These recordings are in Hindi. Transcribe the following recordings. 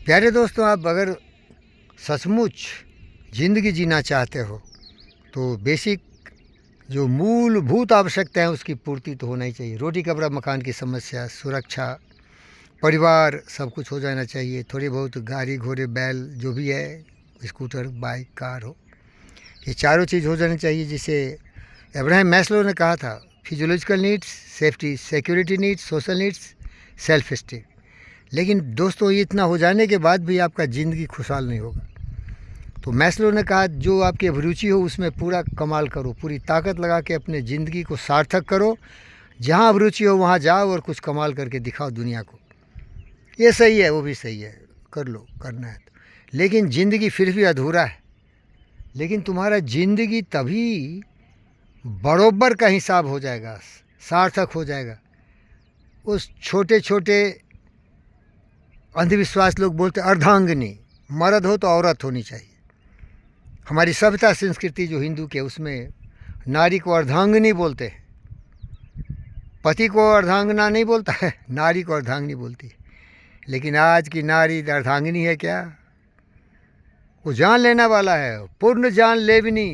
प्यारे दोस्तों, आप अगर सचमुच ज़िंदगी जीना चाहते हो तो बेसिक जो मूलभूत आवश्यकताएं हैं उसकी पूर्ति तो होना ही चाहिए। रोटी कपड़ा मकान की समस्या, सुरक्षा, परिवार, सब कुछ हो जाना चाहिए। थोड़ी बहुत गाड़ी घोड़े बैल जो भी है, स्कूटर बाइक कार हो, ये चारों चीज़ हो जानी चाहिए। जिसे अब्राहम मैस्लो ने कहा था, physiological needs, safety security needs, social needs, self esteem. लेकिन दोस्तों, ये इतना हो जाने के बाद भी आपका ज़िंदगी खुशहाल नहीं होगा। तो मैस्लो ने कहा, जो आपकी अभिरुचि हो उसमें पूरा कमाल करो, पूरी ताकत लगा के अपने ज़िंदगी को सार्थक करो। जहाँ अभिरुचि हो वहाँ जाओ और कुछ कमाल करके दिखाओ दुनिया को। ये सही है, वो भी सही है, कर लो, करना है तो। लेकिन ज़िंदगी फिर भी अधूरा है। लेकिन तुम्हारा ज़िंदगी तभी बरोबर का हिसाब हो जाएगा, सार्थक हो जाएगा। उस छोटे छोटे अंधविश्वास लोग बोलते अर्धांगिनी, मर्द हो तो औरत होनी चाहिए। हमारी सभ्यता संस्कृति जो हिंदू के, उसमें नारी को अर्धांगिनी बोलते हैं। पति को अर्धांगना नहीं बोलता है, नारी को अर्धांगिनी बोलती है। लेकिन आज की नारी अर्धांगिनी है क्या? वो जान लेने वाला है, पूर्ण जान लेविनी।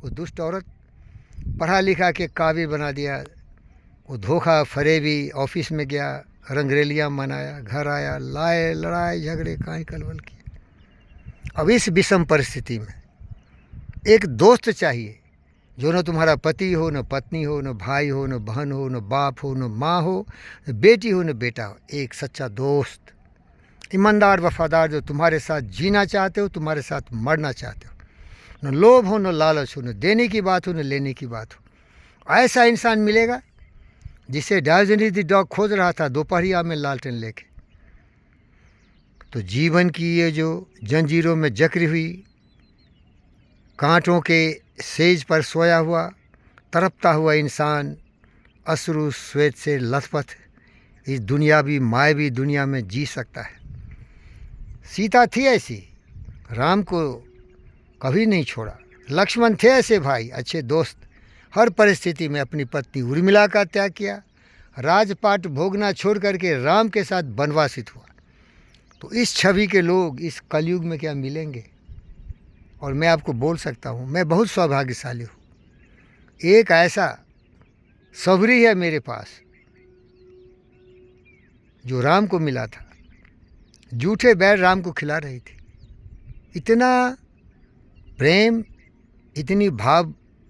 वो दुष्ट औरत, पढ़ा लिखा के काबिल बना दिया। वो धोखा फरेबी, ऑफिस में गया, रंगरेलियाँ मनाया, घर आया, लाए लड़ाई झगड़े काई कलवल किए। अब इस विषम परिस्थिति में एक दोस्त चाहिए, जो न तुम्हारा पति हो, न पत्नी हो, न भाई हो, न बहन हो, न बाप हो, न माँ हो, न बेटी हो, न बेटा हो। एक सच्चा दोस्त, ईमानदार वफादार, जो तुम्हारे साथ जीना चाहते हो, तुम्हारे साथ मरना चाहते हो। न लोभ हो, न लालच हो, न देने की बात हो, न लेने की बात हो। ऐसा इंसान मिलेगा जिसे डायोजनीज द डॉग खोज रहा था दोपहरिया में लालटेन लेके। तो जीवन की ये जो जंजीरों में जकड़ी हुई, कांटों के सेज पर सोया हुआ, तड़पता हुआ इंसान अश्रु श्वेत से लथपथ इस दुनियावी मायावी दुनिया में जी सकता है। सीता थी ऐसी, राम को कभी नहीं छोड़ा। लक्ष्मण थे ऐसे भाई, अच्छे दोस्त। हर परिस्थिति में अपनी पत्नी उर्मिला का त्याग किया, राजपाट भोगना छोड़ करके राम के साथ वनवासित हुआ। तो इस छवि के लोग इस कलयुग में क्या मिलेंगे? और मैं आपको बोल सकता हूँ, मैं बहुत सौभाग्यशाली हूँ। एक ऐसा सबरी है मेरे पास जो राम को मिला था। जूठे बैर राम को खिला रही थी। इतना प्रेम, इतनी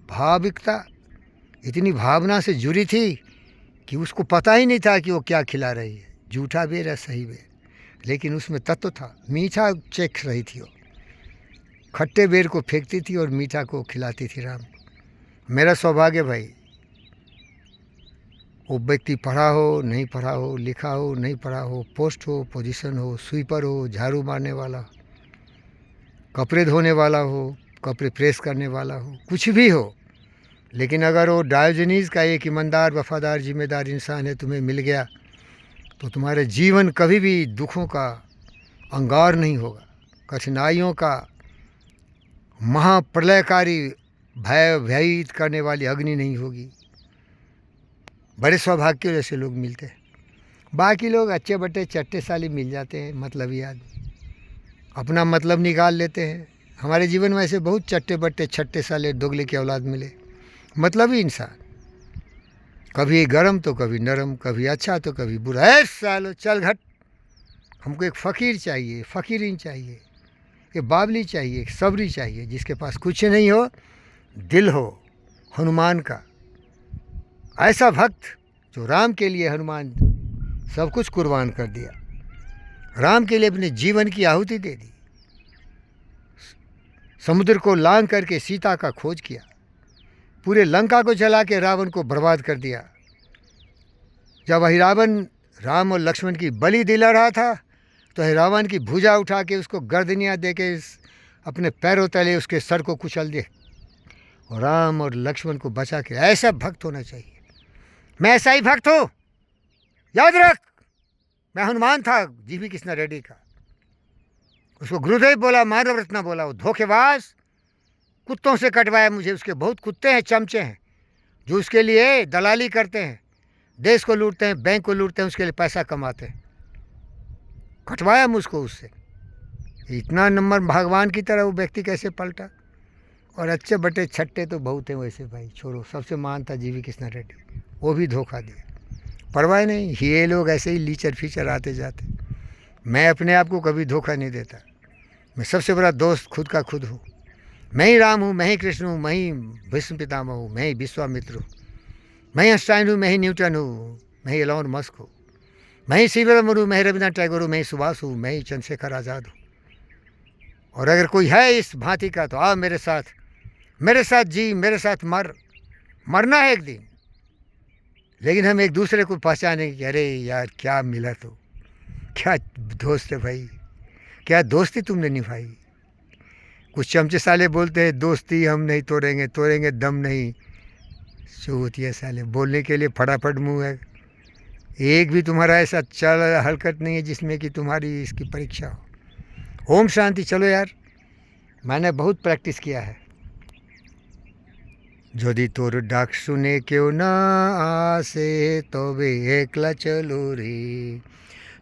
भाविकता, इतनी भावना से जुड़ी थी कि उसको पता ही नहीं था कि वो क्या खिला रही है, जूठा बेर है सही बेर। लेकिन उसमें तत्व था, मीठा चख रही थी वो। खट्टे बेर को फेंकती थी और मीठा को खिलाती थी राम को। मेरा सौभाग्य भाई, वो व्यक्ति पढ़ा हो नहीं पढ़ा हो, लिखा हो नहीं पढ़ा हो, पोस्ट हो, पोजीशन हो, स्वीपर हो, झाड़ू मारने वाला हो, कपड़े धोने वाला हो, कपड़े प्रेस करने वाला हो, कुछ भी हो, लेकिन अगर वो डायोजनीज का एक ईमानदार वफादार जिम्मेदार इंसान है तुम्हें मिल गया, तो तुम्हारे जीवन कभी भी दुखों का अंगार नहीं होगा, कठिनाइयों का महाप्रलयकारी भयभीत करने वाली अग्नि नहीं होगी। बड़े सौभाग्य जैसे लोग मिलते हैं। बाकी लोग अच्छे बट्टे चट्टे साली मिल जाते हैं, मतलबी आदमी, अपना मतलब निकाल लेते हैं। हमारे जीवन में ऐसे बहुत चट्टे बट्टे छट्टे साले दोगले की औलाद मिले, मतलबी इंसान, कभी गरम तो कभी नरम, कभी अच्छा तो कभी बुरा। है सालो चल घट, हमको एक फ़कीर चाहिए, फ़कीरीन चाहिए, एक बावली चाहिए, एक सबरी चाहिए, जिसके पास कुछ नहीं हो, दिल हो हनुमान का। ऐसा भक्त जो राम के लिए, हनुमान सब कुछ कुर्बान कर दिया, राम के लिए अपने जीवन की आहुति दे दी, समुद्र को लांघ करके सीता का खोज किया, पूरे लंका को जला के रावण को बर्बाद कर दिया। जब वही रावण राम और लक्ष्मण की बलि दिला रहा था, तो रावण की भुजा उठा के उसको गर्दनियाँ दे के अपने पैरों तले उसके सर को कुचल दिए और राम और लक्ष्मण को बचा के। ऐसा भक्त होना चाहिए। मैं ऐसा ही भक्त हूँ, याद रख। मैं हनुमान था जीवी कृष्णा रेड्डी का। उसको गुरुदेव बोला, मानव रत्न बोला। वो धोखेबाज कुत्तों से कटवाया मुझे। उसके बहुत कुत्ते हैं, चमचे हैं, जो उसके लिए दलाली करते हैं, देश को लूटते हैं, बैंक को लूटते हैं, उसके लिए पैसा कमाते हैं। कटवाया मुझको उससे। इतना नंबर भगवान की तरह वो व्यक्ति कैसे पलटा। और अच्छे बटे छट्टे तो बहुत हैं वैसे भाई, छोड़ो। सबसे महान था जीवी कृष्णा रेड्डी, वो भी धोखा दिया। परवाह नहीं, ये लोग ऐसे ही लीचर फीचर आते जाते। मैं अपने आप को कभी धोखा नहीं देता। मैं सबसे बड़ा दोस्त खुद का खुद हूँ। मैं ही राम हूँ, मैं ही कृष्ण हूँ, मैं ही भीष्म पितामह हूँ, मैं ही विश्वामित्र हूँ, मैं ही आइंस्टाइन हूँ, मैं ही न्यूटन हूँ, मैं ही एलोन मस्क हूँ, मैं ही सीवी हूँ, मैं ही रविन्द्रनाथ टैगोर हूँ, मैं ही सुभाष हूँ, मैं ही चंद्रशेखर आज़ाद हूँ। और अगर कोई है इस भांति का तो आओ मेरे साथ जी, मेरे साथ मरना है एक दिन। लेकिन हम एक दूसरे को पहचाने कि अरे यार क्या मिला, तो क्या दोस्त है भाई, क्या दोस्ती तुमने निभाई। कुछ चमचे साले बोलते हैं दोस्ती हम नहीं तोड़ेंगे दम नहीं। जो होती है साले, बोलने के लिए फटाफट मुंह है। एक भी तुम्हारा ऐसा चल हरकत नहीं है जिसमें कि तुम्हारी इसकी परीक्षा हो। ओम शांति। चलो यार, मैंने बहुत प्रैक्टिस किया है। যদি তোর ডাক শুনে কেউ না আসে তবে একলা চলো রে,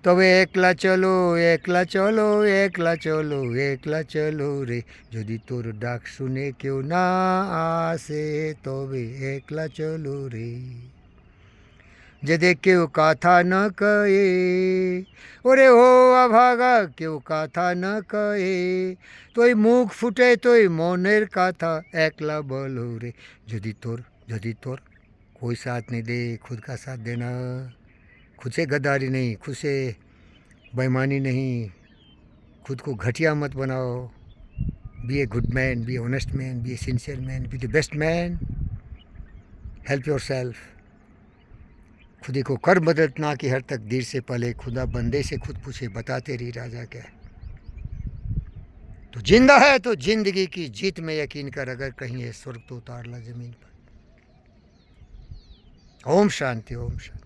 তবে একলা চলো একলা চলো একলা চলো একলা চলো রে। যদি তোর ডাক শুনে কেউ না আসে তবে একলা চলো রে। যদি কেউ কথা না কয়ে, ওরে ও অভাগা কেউ কথা না কয়ে, তুই মুখ ফুটে তুই মনের কথা একলা বলো রে। যদি তোর कोई साथ नहीं दे, खुद का साथ देना। खुद से गद्दारी नहीं, खुद से बेईमानी नहीं, खुद को घटिया मत बनाओ। Be a good man, be a honest man, be a sincere man, be the best man. Help yourself. खुदी को कर मदद ना कि हर तकदीर से पहले खुदा बंदे से खुद पूछे बता तेरी राजा क्या है। तो जिंदा है तो जिंदगी की जीत में यकीन कर, अगर कहीं है स्वर्ग तो उतार ला जमीन पर। ओम शांति, ओम शांति।